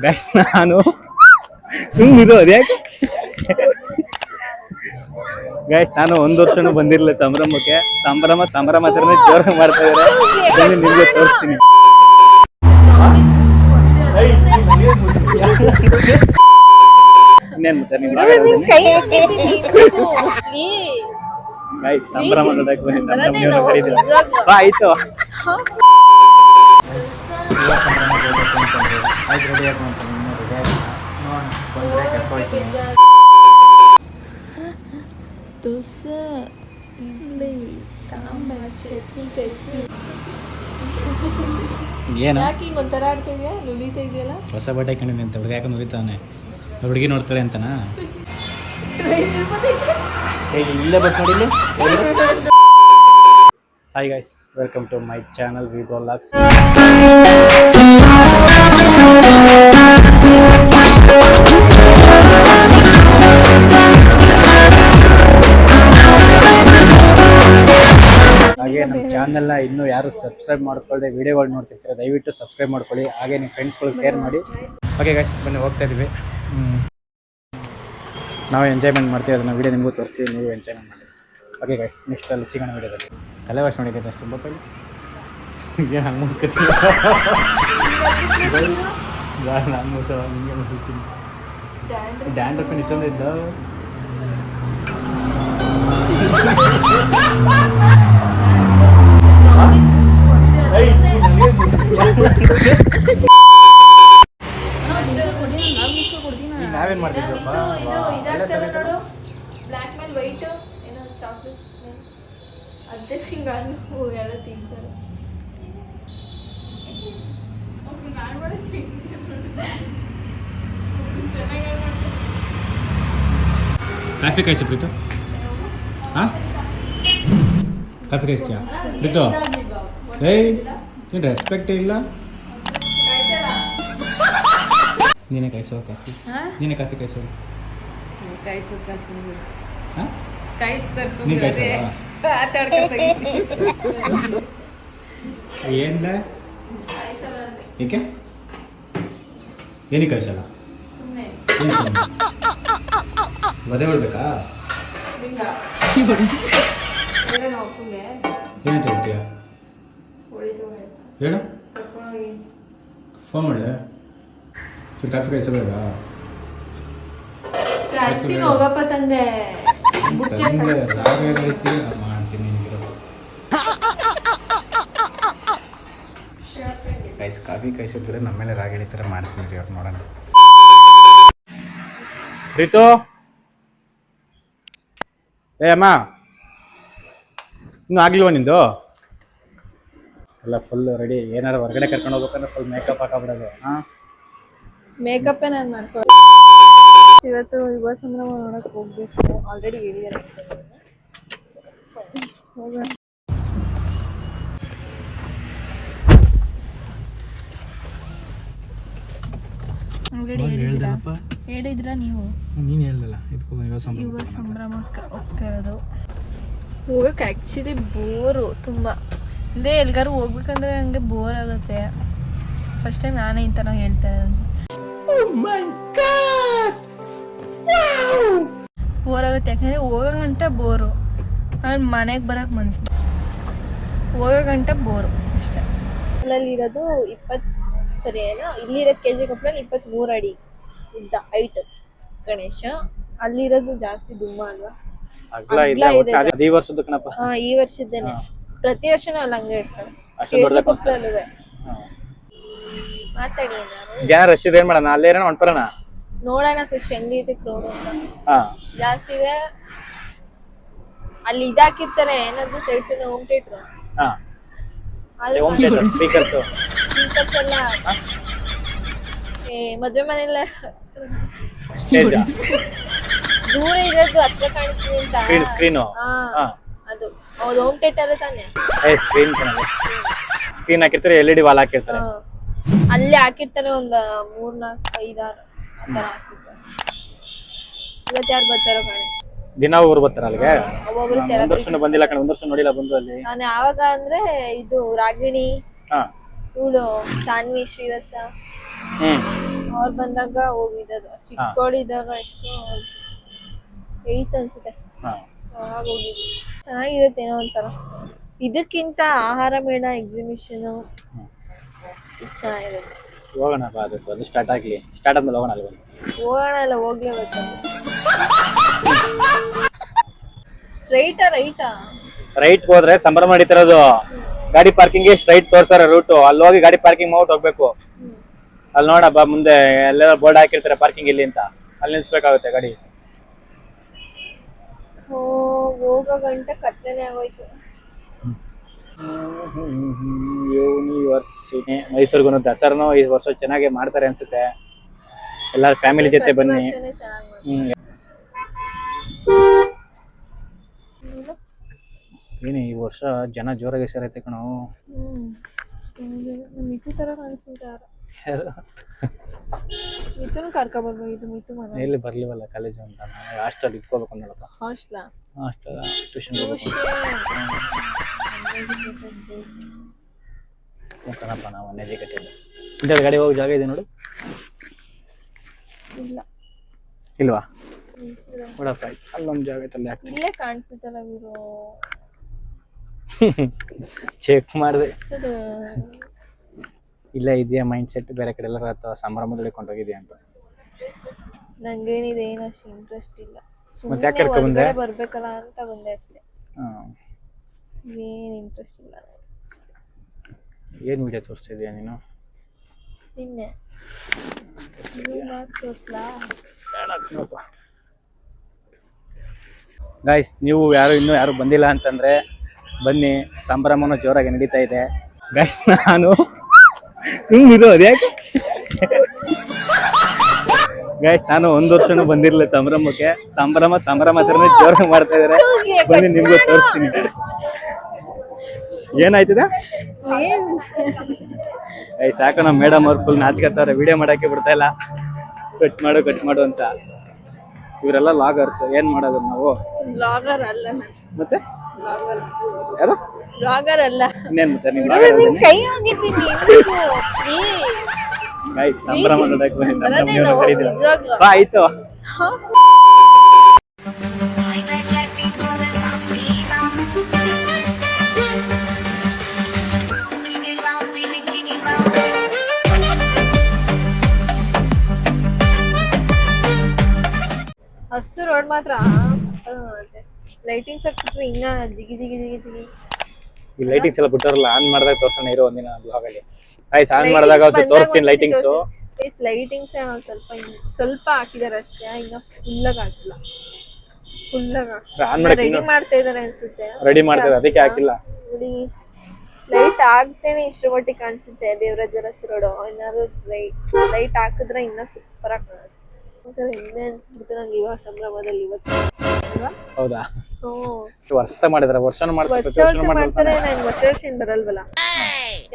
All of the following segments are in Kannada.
ಗೈಸ್ ನಾನು ಸುಮ್ಮನಿರು ಅದ್ಯಾಕೆ ಗೈಸ್ ನಾನು 1 ವರ್ಷನೂ ಬಂದಿರಲಿಲ್ಲ ಸಂಭ್ರಮಕ್ಕೆ. ಸಂಭ್ರಮ ಹತ್ರನೇ ಜೋರಾಗಿ ಮಾಡ್ತಾ ಇದ್ದಾರೆ. ನಿಮ್ಗೆ ತೋರಿಸ್ತೀನಿ. ಇನ್ನೇನು ಮತ್ತೆ ನಿಮ್ಗೆ ಗೈಸ್ ಸಂಭ್ರಮ ನೋಡಕ್ ಬನ್ನಿ. ಆಯ್ತು ದೋಸೆ ಇಡ್ಲಿ ಸಾಂಬಾರ್ ಚಟ್ನಿ ಏನು ಯಾಕೆ ಹಿಂಗೆ ಒಂಥರ ಆಡ್ತಿದ್ಯಾ? ನುಲಿತಾ ಇದೆಯಲ್ಲ. ಹೊಸ ಬಟ್ಟೆ ಹಾಕೊಂಡಿನಿ ಅಂತ ಹುಡುಗ ಯಾಕೆ ನುಲಿತಾನೆ? ಹುಡುಗಿ ನೋಡ್ತಾಳೆ ಅಂತನಾ? ಇಲ್ಲೇ ಬಟ್ ನೋಡಿ. Hi guys, welcome to my channel vibro vlogs. ಹಾಗೆ ನಮ್ಮ ಚಾನಲ್ನ ಇನ್ನೂ ಯಾರು ಸಬ್ಸ್ಕ್ರೈಬ್ ಮಾಡ್ಕೊಳ್ಳದೆ ವಿಡಿಯೋಗಳು ನೋಡ್ತಿರ್ತಾರೆ, ದಯವಿಟ್ಟು ಸಬ್ಸ್ಕ್ರೈಬ್ ಮಾಡ್ಕೊಳ್ಳಿ. ಹಾಗೆ ನಿಮ್ಮ ಫ್ರೆಂಡ್ಸ್ಗಳಿಗೆ ಶೇರ್ ಮಾಡಿ. ಓಕೆ ಗೈಸ್, ಬನ್ನಿ ಹೋಗ್ತಾ ಇದ್ದೀವಿ. ನಾವು ಎಂಜಾಯ್ಮೆಂಟ್ ಮಾಡ್ತೀವಿ, ಅದನ್ನು ವೀಡಿಯೋ ನಿಮಗೂ ತೋರಿಸ್ತೀವಿ, ನೀವು ಎಂಜಾಯ್ಮೆಂಟ್ ಮಾಡಿ. ಓಕೆ ಗೈಸ್, ನೆಕ್ಸ್ಟ್ ಅಲ್ಲಿ ಸಿಗೋಣ ವೀಡಿಯೋದಲ್ಲಿ. ತಲೆ ವಾಶ್ ಮಾಡಿದ್ದೆ ಅಷ್ಟು ತುಂಬ ಪೈಲಿ ಏನು ಹಂಗೆ ಮುಗಿಸ್ಕೊತೀನಿ. ನಾನು ಮುಗಿಸೋ ನಿಮಗೆ ಮುಗಿಸ್ತೀನಿ. ಡ್ಯಾಂಡ್ರಫ್ ಇಷ್ಟೊಂದು ಇದ್ದ ನಾವೇನ್ ಮಾಡ್ತಿದ್ವಪ್ಪ? ಬ್ಲ್ಯಾಕ್ ಮೇಲೆ ವೈಟ್ ಏನೋ ಚಾಕ್ಲೇಟ್ ಅದೇ ಹಿಂಗೆ ಎಲ್ಲ ತಿಂತಾರೆ. ಕಾಫಿ ಕಾಯಿಸಿ ಪ್ರೀತು. ಹಾಂ ಕಾಫಿ ಕಾಯಿಸ್ತೀಯಾ ಪ್ರೀತು? ಏಯ್ ನೀನು ರೆಸ್ಪೆಕ್ಟೇ ಇಲ್ಲ. ನೀನೇ ಕಾಯಿಸೋ ಕಾಫಿ, ನೀನೇ ಕಾಫಿ ಕಾಯಿಸೋ. ಹಾಂ ನೀನು ಕಾಯಿಸೋ ಏನಿಲ್ಲ. ಏಕೆ ಏನಕ್ಕೆ ಕಾಯಿಸಲ್ಲ? ಮದುವೆ ಹೊಡ್ಬೇಕಾ? ಏನಂತ ಹೇಳ್ತೀಯ ಹೇಳು. ಫೋನ್ ಮಾಡಲೆ. ಕಾಫಿ ಕಾಯಿಸಬೇಕ? ಹೋಗಪ್ಪ ತಂದೆ ಮಾಡ್ತೀನಿ ನಿನಗಿರೋ. ಗೈಸ್ ಕಾಫಿ ಕಾಯಿಸಿದ್ರೆ ನಮ್ಮ ಮೇಲೆ ರಾಗಿ ಥರ ಮಾಡ್ತೀನಿ ರೀ ಅವ್ರು. ನೋಡೋಣ. ಪ್ರೀತು ಏ ಅಮ್ಮ, ಇನ್ನೂ ಆಗಲಿಲ್ವ ನಿಂದು? ಎಲ್ಲ ಫುಲ್ ರೆಡಿ. ಏನಾರು ಹೊರಗಡೆ ಕರ್ಕೊಂಡು ಹೋಗ್ಬೇಕಂದ್ರೆ ಫುಲ್ ಮೇಕಪ್ ಹಾಕಬಿಡೋದು. ಹಾಂ ಮೇಕಪ್ಪೇ ನಾನು ಮಾಡ್ಕೊ. ಇವತ್ತು ಯುವ ಸಂಭ್ರಮ ನೋಡಕ್ಕೆ ಹೋಗ್ಬೇಕು. ಆಲ್ರೆಡಿ ಹೇಳಿದ್ದಾರೆ. ಹೋಗೋಣ. ಹೇಳಿದ್ರ ನೀವು? ನೀನು ಹೇಳಿಲ್ಲ. ಯುವ ಸಂಭ್ರಮಕ್ಕೆ ಹೋಗ್ತಾ ಇರೋದು. ಹೋಗಕ್ಕೆ ಆ್ಯಕ್ಚುಲಿ ಬೋರು ತುಂಬ. ಇದೇ ಎಲ್ಗಾರು ಹೋಗ್ಬೇಕಂದ್ರೆ ನನಗೆ ಬೋರ್ ಆಗುತ್ತೆ. ಫಸ್ಟ್ ಟೈಮ್ ನಾನೇ ಈ ಥರ ಹೇಳ್ತಾ ಇರೋದು. ಬೋರ್ ಆಗುತ್ತೆ, ಯಾಕಂದರೆ ಹೋಗೋ ಗಂಟ ಬೋರು. ಆಮೇಲೆ ಮನೆಗೆ ಬರೋಕ್ಕೆ ಮನ್ಸು, ಹೋಗೋ ಗಂಟ ಬೋರು ಅಷ್ಟೇ. ಅಲ್ಲಲ್ಲಿ ಇರೋದು 20 ಸರಿ ಏನೋ, ಇಲ್ಲಿರೋದು KG ಕೊಪ್ಪಳಲ್ಲಿ 23 ಅಡಿ ಉದ್ದ ಹೈಟ್ ಗಣೇಶ. ಅಲ್ಲಿರೋದು ಜಾಸ್ತಿ ದುಮ್ಮ ಅಲ್ವಾ? ಈ ವರ್ಷದ್ದೇನೆ. ಪ್ರತಿ ವರ್ಷನೂ ಅಲ್ಲಿ ಹಂಗೆ ಇರ್ತಾರೆ. ಮಾತಾಡಿ ನೋಡೋಣ ಖುಷಿ ಹೆಂಗೈತೆ ಕ್ರೌಡ್ ಅಂತ. ಜಾಸ್ತಿ ಇದೆ ಅಲ್ಲಿ. ಇದಾಕಿರ್ತಾರೆ ಏನಾದ್ರು ಸೈಡ್ಸ್ ಇಂದ ಹೋಮ್ ಥಿಯೇಟರ್ ಸ್ಪೀಕರ್ಸ್ ಎಲ್ಲ. ಮದ್ವೆ ಮನೆಯಲ್ಲ ದೂರ ಇರೋದು ಹತ್ರ ಕಾಣಿಸ್ತೀನಿ ಅಂತ ಸ್ಕ್ರೀನು. ಅದು ಹೌದು, ಹೋಮ್ ಥಿಯೇಟರ್ ತಾನೆ. ಸ್ಕ್ರೀನ್ ಹಾಕಿರ್ತಾರೆ, LED ವಾಲ್ ಹಾಕಿರ್ತಾರೆ. ಅಲ್ಲಿ ಹಾಕಿರ್ತಾರೆ ಒಂದು 3, 4, 5, 6 ಆ ಥರ ಹಾಕಿರ್ತಾರೆ. ಇವತ್ತು ಯಾರು ಬರ್ತಾರೋ ಕಾಣೆ. ದಿನ ಊರು ಬರ್ತಾರ ಅಲ್ಲಿಗೆ? ಒಬ್ಬೊಬ್ರು ಒಂದು ವರ್ಷ ಬಂದಿಲ್ಲ ಕಣೆ. 1 ವರ್ಷ ನೋಡಿಲ್ಲ ಬಂದು ಅಲ್ಲಿ. ನಾನು ಯಾವಾಗ ಅಂದ್ರೆ ಇದು ರಾಗಿಣಿ, ಇವಳು ಸಾನ್ವಿ ಶ್ರೀವತ್ಸ, ಅವ್ರು ಬಂದಾಗ ಹೋಗಿದ್ದು ಚಿಕ್ಕವಳಿದ್ದಾಗ ಎಷ್ಟು 8 ಅನ್ಸುತ್ತೆ ಹಾಂ ಅವಾಗ ಹೋಗಿದ್ವಿ. ಚೆನ್ನಾಗಿರುತ್ತೆ ಏನೋ ಒಂಥರ. ಇದಕ್ಕಿಂತ ಆಹಾರ ಮೇಳ ಎಕ್ಸಿಬಿಷನು ಇದು ಚೆನ್ನಾಗಿರುತ್ತೆ. ಹೋಗೋಣ ಬಾ, ಅದು ಸ್ಟಾರ್ಟ್ ಆಗಲಿ, ಸ್ಟಾರ್ಟ್ ಆದ್ಮೇಲೆ ಹೋಗೋಣ ಅಲ್ಲಿ. ಹೋಗೋಣ ಎಲ್ಲ ಹೋಗ್ಲೇಬೇಕು. ಸ್ಟ್ರೈಟಾ ರೈಟಾ? ರೈಟ್ ಹೋದ್ರೆ ಸಂಭ್ರಮ ನಡೀತಿರೋದು. ಗಾಡಿ ಪಾರ್ಕಿಂಗ್ ಸ್ಟ್ರೈಟ್ ತೋರ್ಸಾರ ರೂಟು, ಅಲ್ಲಿ ಹೋಗಿ ಗಾಡಿ ಪಾರ್ಕಿಂಗ್ ಮಾಡ್ಬಿಟ್ಟು ಹೋಗ್ಬೇಕು. ಅಲ್ಲಿ ನೋಡಬ್ಬ ಮುಂದೆ ಎಲ್ಲೆಲ್ಲ ಬೋರ್ಡ್ ಹಾಕಿರ್ತಾರೆ ಪಾರ್ಕಿಂಗ್ ಇಲ್ಲಿ ಅಂತ, ಅಲ್ಲಿ ನಿಲ್ಸ್ಬೇಕಾಗುತ್ತೆ ಗಾಡಿ. ಹೋಗೋ ಗಂಟೆ ಕತ್ಲೆನೇ ಆಗೋಯ್ತು. ಯೂನಿವರ್ಸಿಟಿ ಮೈಸೂರಿಗೂ ದಸರಾನು ಈ ವರ್ಷ ಚೆನ್ನಾಗಿ ಮಾಡ್ತಾರೆ ಅನ್ಸುತ್ತೆ. ಎಲ್ಲಾರು ಫ್ಯಾಮಿಲಿ ಜೊತೆ ಬನ್ನಿ. ಏನೇ ಈ ವರ್ಷ ಜನ ಜೋರಾಗಿ ಸೇರೈತೆ ಕಣೋ. ಮಿತು ತರ ಕಾಣಿಸ್ಬಿಟ್ಟಾರ. ಮಿತುನು ಕರ್ಕೊಬರ್ಬೋದು. ಮಿತು ಮನೆ ಎಲ್ಲಿ ಬರ್ಲಿವಲ್ಲ ಕಾಲೇಜ್ ಅಂತ, ಹಾಸ್ಟೆಲ್ ಇಟ್ಕೋಬೇಕು ಅಂದಳಪ್ಪ. ಹಾಸ್ಟೆಲ್ ಟ್ಯೂಷನ್ ಕಣಪ್ಪ, ನಾವು ಅನ್ಎಜುಕೇಟೆಡ್. ಇಂಥ ಗಾಡಿ ಹೋಗಿ ಜಾಗ ಇದೆ ನೋಡು. ಇಲ್ಲ ಇಲ್ವಾ? ನೋಡಪ್ಪ ಅಲ್ಲೊಂದು ಜಾಗ ಐತೆ, ಅಲ್ಲಿ ಹಾಕಿ. ಇಲ್ಲೇ ಕಾಣಿಸುತ್ತಲ್ಲ ವೀರು. ಚೆಕ್ ಮಾಡಿದೆ, ಇಲ್ಲ ಇದೆಯಾ ಮೈಂಡ್ ಸೆಟ್, ಬೇರೆ ಕಡೆ ಎಲ್ಲ ಸಂಭ್ರಮದಲ್ಲಿ ಕೊಂಡೋಗಿದ್ಯಾ ಅಂತ. ನಂಗೇನಿದೆ ಏನಷ್ಟು ಇಂಟ್ರೆಸ್ಟ್ ಇಲ್ಲ. ಮತ್ತೆ ಯಾಕೆ ಕರ್ಕೊಂಡ್ಬಂದೆ? ಬರ್ಬೇಕಲ್ಲ ಅಂತ ಬಂದೆ ಅಷ್ಟೇ. ಏನ್ ಇಂಟ್ರೆಸ್ಟ್ ಇಲ್ಲ. ಏನು ವಿಡಿಯೋ ತೋರಿಸ್ತಿದ್ಯಾ ನೀನು? ನಿನ್ನೆ ತೋರಿಸ್ಲಾ? ಗಾಯ್ಸ್, ನೀವು ಇನ್ನೂ ಯಾರು ಬಂದಿಲ್ಲ ಅಂತಂದ್ರೆ ಬನ್ನಿ, ಸಂಭ್ರಮನೂ ಜೋರಾಗಿ ನಡೀತಾ ಇದೆ. ಗಾಯ್ಸ್, ನಾನು ಸುಮ್ಮನಿರು, ಅದ್ಯಾಕೆ ಗಾಯ್ಸ್, ನಾನು 1 ವರ್ಷನೂ ಬಂದಿರಲಿಲ್ಲ ಸಂಭ್ರಮಕ್ಕೆ. ಸಂಭ್ರಮ ಹತ್ರನೇ ಜೋರಾಗಿ ಮಾಡ್ತಾ ಇದಾರೆ. ಬನ್ನಿ ನಿಮ್ಗೂ ತೋರಿಸ್ತೀನಿ. ಏನಾಯ್ತದ ಗಾಯ್ಸ್? ಯಾಕೋ ನಮ್ಮ ಮೇಡಮ್ ಅವ್ರು ಫುಲ್ ನಾಚ್ಕತ್ತವ್ರೆ, ವಿಡಿಯೋ ಮಾಡಕ್ಕೆ ಬಿಡ್ತಾ ಇಲ್ಲ. ಕಟ್ ಮಾಡು ಅಂತ. ಇವರೆಲ್ಲ ಲಾಗರ್ಸ್, ಏನ್ ಮಾಡೋದು ನಾವು? ಬ್ಲಾಗರ್ ಅಲ್ಲ ಮತ್ತೆ ಯಾರು? ಬ್ಲಾಗರ್ ಅಲ್ಲ. ಇನ್ನೇನ್ ಮತ್ತೆ ನೀವು ಕೈ ಹೋಗಿದ್ದೀನಿ. ಗಾಯ್ಸ್, ಸಂಭ್ರಮ ನೋಡಕ್ಕೆ ಬನ್ನಿ. ನಿಜವಾಗ್ಲೂ ಬಾ, ಆಯ್ತು. ಅರ್ಸು ರೋಡ್ ಮಾತ್ರ ನೋಡುತ್ತೆ. ಲೈಟಿಂಗ್ಸ್ ಹಾಕ್ಬಿಟ್ರೆ ಇನ್ನ ಜಿಗಿ ಜಿಗಿ ಜಿಗಿ ಜಿಗಿ. ಈ ಲೈಟಿಂಗ್ಸ್ ಎಲ್ಲ ಬಿಟ್ಟಾರಲ್ಲ, ಆನ್ ಮಾಡಿದಾಗ ತೋರ್ಸೋಣ ಇರೋ ಒಂದಿನ ಬ್ಲಾಗಲ್ಲಿ. ಗಾಯ್ಸ್, ಆನ್ ಮಾಡಿದಾಗ ತೋರಿಸ್ತೀನಿ ಲೈಟಿಂಗ್ಸ್. ಲೈಟಿಂಗ್ಸ್ ಸ್ವಲ್ಪ ಹಾಕಿದಾರೆ ಅಷ್ಟೇ, ಇನ್ನ ಫುಲ್ಲಾಗಿ ಹಾಕಿಲ್ಲ. ರೆಡಿ ಮಾಡ್ತಾ ಇದಾರೆ ಅನ್ಸುತ್ತೆ. ರೆಡಿ ಮಾಡ್ತಾರೆ, ಅದಕ್ಕೆ ಹಾಕಿಲ್ಲ ನೋಡಿ. ಲೈಟ್ ಹಾಕ್ತೇನೆ ಇಷ್ಟು ಮಟ್ಟಿಗೆ ಕಾಣಿಸುತ್ತೆ ದೇವರಾಜ ಅರಸು ರೋಡು. ಏನಾದ್ರು ಲೈಟ್ ಹಾಕಿದ್ರೆ ಇನ್ನ ಸೂಪರ್ ಆಗಿ ಕಾಣುತ್ತೆ. ಹೆಮ್ಮೆ ಅನ್ಸ್ಬಿಡ್ತು ನಂಗೆ ಇವಾಗ ಸಂಭ್ರಮದಲ್ಲಿ. ಇವತ್ತು ಹೌದಾ? ವರ್ಷ ಮಾಡಿದ್ರೆ ವರ್ಷನೂ ಮಾಡ್ತಾರೆ. ನಾನು ವರ್ಷ ಬರಲ್ವಲ್ಲ,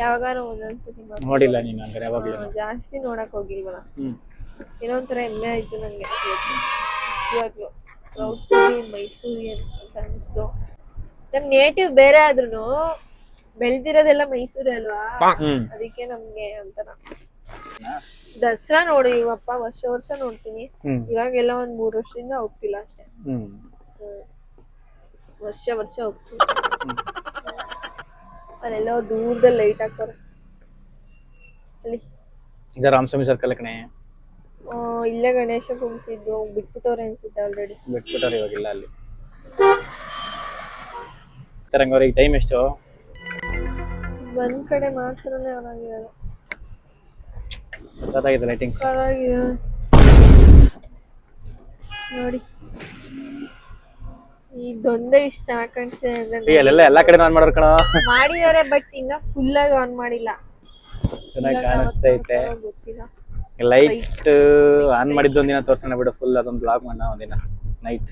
ಯಾವಾಗಾರ ಒಂದೊಂದ್ಸತಿ ನೋಡಿಲ್ಲ ನೀನು ಅಂದ್ರೆ ಯಾವಾಗ್ಲೂ. ಜಾಸ್ತಿ ನೋಡಕ್ ಹೋಗಿಲ್ವಲ್ಲ. ಏನೋ ಒಂಥರ ಹೆಮ್ಮೆ ಆಯ್ತು ನಂಗೆ ನಿಜವಾಗ್ಲು. ಪ್ರೌಡ್ ಟು ಬಿ ಮೈಸೂರಿಯನ್ ಅಂತ ಅನಿಸ್ತು. ನಮ್ ನೇಟಿವ್ ಬೇರೆ ಆದ್ರೂ ಬೆಳ್ದಿರೋದೆಲ್ಲ ಮೈಸೂರೇ ಅಲ್ವಾ, ಅದಕ್ಕೆ ನಮ್ಗೆ ಒಂಥರ. ದಸರಾ ನೋಡಿ ಇವಪ್ಪ ವರ್ಷ ನೋಡ್ತೀನಿ. ಇವಾಗೆಲ್ಲ ಒಂದ್ 3 ವರ್ಷದಿಂದ ಹೋಗ್ತಿಲ್ಲ ಅಷ್ಟೇ. ವರ್ಷ ಹೋಗ್ತೀನಿ. ಅಲ್ಲೆಲ್ಲ ದೂರದಲ್ಲಿ ಲೈಟ್ ಹಾಕ್ತಾರೆ ಅಲ್ಲಿ. ರಾಮಸ್ವಾಮಿ ಸರ್ಕಲ್ ಕಣೆ. ಇಲ್ಲೇ ಗಣೇಶ ಕುಂಸಿದ್ದು ಬಿಟ್ಬಿಟ್ಟವ್ರೆ ಅನ್ಸುತ್ತೆ. ಆಲ್ರೆಡಿ ಬಿಟ್ಬಿಟ್ಟವ್ರೆ, ಇವಾಗಿಲ್ಲ ಅಲ್ಲಿ. ತರಂಗವ್ರಿಗೆ ಟೈಮ್ ಎಷ್ಟು? ಒಂದ್ ಕಡೆ ಮಾತ್ರನೇ ಅವರಾಗಿರೋದು. ಸಖತ್ತಾಗಿದೆ ಲೈಟಿಂಗ್ಸ್. ನೋಡಿ, ಇದೊಂದೇ ಇಷ್ಟ ಕಾಣಿಸ್ತಿದೆ ಅಂದ್ರೆ. ಎಲ್ಲಾ ಕಡೆ ಆನ್ ಮಾಡೋರು ಕಣ. ಮಾಡಿದ್ದಾರೆ, ಬಟ್ ಇನ್ನ ಫುಲ್ ಆಗಿ ಆನ್ ಮಾಡಿಲ್ಲ. ಚೆನ್ನಾಗಿ ಕಾಣಿಸ್ತೈತೆ. ಲೈಟ್ ಆನ್ ಮಾಡಿದ್ದು ಒಂದಿನ ತೋರ್ಸೋಣ ಬಿಡು. ಫುಲ್ ಅದೊಂದು ಬ್ಲಾಗ್ ಮಾಡೋಣ ಒಂದಿನ. ನೈಟ್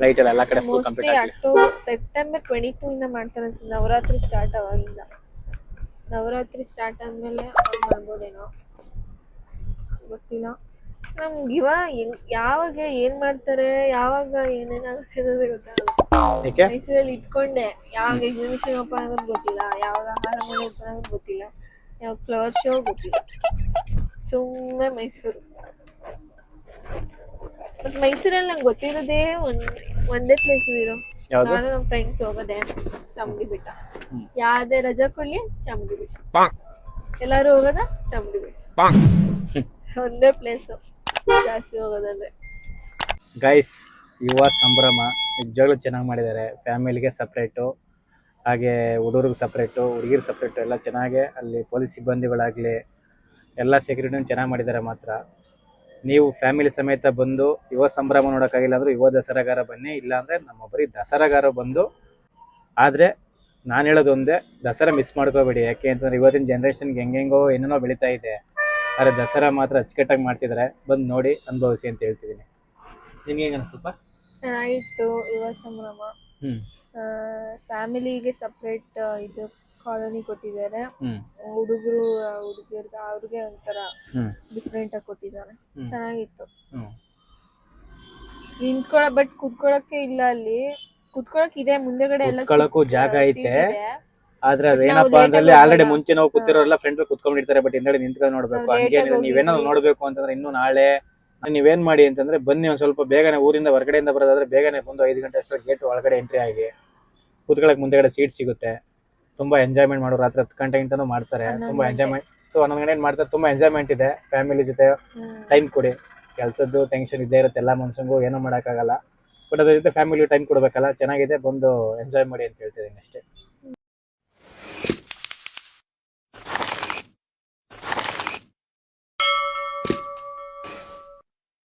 ಲೈಟ್ ಎಲ್ಲ ಕಡೆ ಫುಲ್ ಕಂಪ್ಲೀಟ್ ಆಗಿ. ಸೆಪ್ಟೆಂಬರ್ 22 ಇಂದ ಮಾಡ್ತಾರೆ ಅನ್ಸುತ್ತೆ. ನವರಾತ್ರಿ ಸ್ಟಾರ್ಟ್ ಆಗಿಲ್ಲ. ನವರಾತ್ರಿ ಸ್ಟಾರ್ಟ್ ಆದ್ಮೇಲೆ ಮಾಡ್ಬೋದೇನೋ, ಗೊತ್ತಿಲ್ಲ ನಮ್ಗೆ. ಯಾವಾಗ ಏನ್ ಮಾಡ್ತಾರೆ, ಯಾವಾಗ ಏನೇನಾಗುತ್ತೆ ಅನ್ನೋದೇ ಗೊತ್ತಾಗಲ್ಲ. ಮೈಸೂರಲ್ಲಿ ಇಟ್ಕೊಂಡೆ ಯಾವಾಗ ಎಕ್ಸಿಬಿಷನ್ ಓಪನ್ ಆಗೋದು ಗೊತ್ತಿಲ್ಲ, ಯಾವಾಗ ಆಹಾರ ಮೇಳ ಓಪನ್ ಆಗೋದು ಗೊತ್ತಿಲ್ಲ, ಯಾವಾಗ ಫ್ಲವರ್ ಶೋ ಗೊತ್ತಿಲ್ಲ. ಸುಮ್ಮನೆ ಮೈಸೂರು. ಮತ್ ಮೈಸೂರಲ್ಲಿ ನಂಗೆ ಗೊತ್ತಿರೋದೇ ಒಂದೇ ಪ್ಲೇಸ್ ಇರೋ. ಯಾವ್ದು? ನಾನು ನಮ್ಮ ಫ್ರೆಂಡ್ಸ್ ಹೋಗೋದೆ ಚಾಮುಂಡಿ ಬೆಟ್ಟ. ಹ್ಮ್. ಯಾವ್ದೇ ರಜಾ ಕೊಡ್ಲಿ ಚಾಮುಂಡಿ ಬೆಟ್ಟ. ಎಲ್ಲಾರು ಹೋಗೋದ ಚಾಮುಂಡಿ ಬೆಟ್ಟ. ಒಂದೇ ಪ್ಲೇಸ್ ಜಾಸ್ತಿ ಹೋಗೋದಂದ್ರೆ. ಗೈಸ್, ಯುವ ಸಂಭ್ರಮ ನಿಜವಾಗ್ಲೂ ಚೆನ್ನಾಗಿ ಮಾಡಿದ್ದಾರೆ. ಫ್ಯಾಮಿಲಿಗೆ ಸಪ್ರೇಟು, ಹಾಗೆ ಹುಡುಗರಿಗೆ ಸಪ್ರೇಟು, ಹುಡುಗಿರು ಸಪ್ರೇಟು, ಎಲ್ಲ ಚೆನ್ನಾಗೆ ಅಲ್ಲಿ ಪೊಲೀಸ್ ಸಿಬ್ಬಂದಿಗಳಾಗಲಿ ಎಲ್ಲ ಸೆಕ್ಯೂರಿಟಿನೂ ಚೆನ್ನಾಗಿ ಮಾಡಿದ್ದಾರೆ. ಮಾತ್ರ ನೀವು ಫ್ಯಾಮಿಲಿ ಸಮೇತ ಬಂದು ಯುವ ಸಂಭ್ರಮ ನೋಡೋಕ್ಕಾಗಿಲ್ಲ ಅಂದರೂ ಯುವ ದಸರಾಗಾರ ಬನ್ನಿ, ಇಲ್ಲಾಂದರೆ ನಮ್ಮ ಬರೀ ದಸರಾಗಾರ ಬಂದು. ಆದರೆ ನಾನು ಹೇಳೋದು ಒಂದೇ, ದಸರಾ ಮಿಸ್ ಮಾಡ್ಕೋಬೇಡಿ. ಯಾಕೆ ಅಂತಂದರೆ ಇವತ್ತಿನ ಜನ್ರೇಷನ್ಗೆ ಹೆಂಗೆಂಗೋ ಏನೇನೋ ಬೆಳೀತಾ ಇದೆ. ಆದರೆ ದಸರಾ ಮಾತ್ರ ಅಚ್ಚುಕಟ್ಟಾಗಿ ಮಾಡ್ತಿದ್ದಾರೆ. ಬಂದು ನೋಡಿ ಅನುಭವಿಸಿ ಅಂತ ಹೇಳ್ತಿದ್ದೀನಿ. ನಿಮ್ಗೆ ಹೆಂಗೆ ಅನಿಸ್ತಪ್ಪ? ಚೆನ್ನಾಗಿತ್ತು ಯುವ ಸಂಭ್ರಮ. ಫ್ಯಾಮಿಲಿಗೆ ಸಪ್ರೇಟ್ ಇದು ಕಾಲೋನಿ ಕೊಟ್ಟಿದ್ದಾರೆ. ಹುಡುಗರು ಹುಡುಗಿಯರ್ಗೆ ಅವ್ರಿಗೆ ಒಂಥರ ಡಿಫ್ರೆಂಟ್ ಆಗಿ ಕೊಟ್ಟಿದ್ದಾರೆ. ಚೆನ್ನಾಗಿತ್ತು. ಬಟ್ ಕುತ್ಕೊಳಕ್ಕೆ ಇಲ್ಲ ಅಲ್ಲಿ. ಕುತ್ಕೊಳಕ್ ಇದೆ ಮುಂದೆಗಡೆ ಎಲ್ಲ ಕುತ್ಕೊಳ್ಳೋಕ್ಕೂ ಜಾಗ ಐತೆ. ಆದ್ರೆ ಅದೇನಪ್ಪಾ ಅಂದ್ರೆ ಆಲ್ರೆಡಿ ಮುಂಚೆ ನಾವು ಕೂತಿರೋರೆಲ್ಲ ಫ್ರೆಂಡ್ ಕುತ್ಕೊಂಡಿರ್ತಾರೆ. ಬಟ್ ಹಿಂದೆ ನಿಂತ್ಕೊಂಡು ನೋಡ್ಬೇಕು. ಹಂಗೇನಿಲ್ಲ, ನೀವೇನಾದ್ರು ನೋಡ್ಬೇಕು ಅಂತಂದ್ರೆ ಇನ್ನು ನಾಳೆ ನೀವೇನ್ ಮಾಡಿ ಅಂತಂದ್ರೆ ಬನ್ನಿ, ಒಂದ್ ಸ್ವಲ್ಪ ಬೇಗನೆ ಊರಿಂದ ಹೊರಗಡೆಯಿಂದ ಬರೋದಾದ್ರೆ ಬೇಗನೆ ಬಂದು 5 ಗಂಟೆ ಅಷ್ಟರಲ್ಲಿ ಗೇಟ್ ಒಳಗಡೆ ಎಂಟ್ರಿ ಆಗಿ ಕೂತ್ಕೊಳ್ಳೋಕೆ ಮುಂದೆಗಡೆ ಸೀಟ್ ಸಿಗುತ್ತೆ. ತುಂಬಾ ಎಂಜಾಯ್ಮೆಂಟ್ ಮಾಡೋರು ರಾತ್ರಿ 10 ಗಂಟೆಗಿಂತನೂ ಮಾಡ್ತಾರೆ. ತುಂಬಾ ಎಂಜಾಯ್ಮೆಂಟ್ 11 ಗಂಟೆ ಮಾಡ್ತಾರೆ. ತುಂಬಾ ಎಂಜಾಯ್ಮೆಂಟ್ ಇದೆ. ಫ್ಯಾಮಿಲಿ ಜೊತೆ ಟೈಮ್ ಕೊಡಿ. ಕೆಲಸದ್ದು ಟೆನ್ಷನ್ ಇದ್ದೇ ಇರುತ್ತೆ ಎಲ್ಲ ಮನ್ಸಂಗೂ, ಏನೂ ಮಾಡೋಕ್ಕಾಗಲ್ಲ. ಬಟ್ ಅದ್ರ ಜೊತೆ ಫ್ಯಾಮಿಲಿ ಟೈಮ್ ಕೊಡ್ಬೇಕಲ್ಲ. ಚೆನ್ನಾಗಿದೆ, ಬಂದು ಎಂಜಾಯ್ ಮಾಡಿ ಅಂತ ಹೇಳ್ತಿದ್ದೀನಿ ಅಷ್ಟೇ.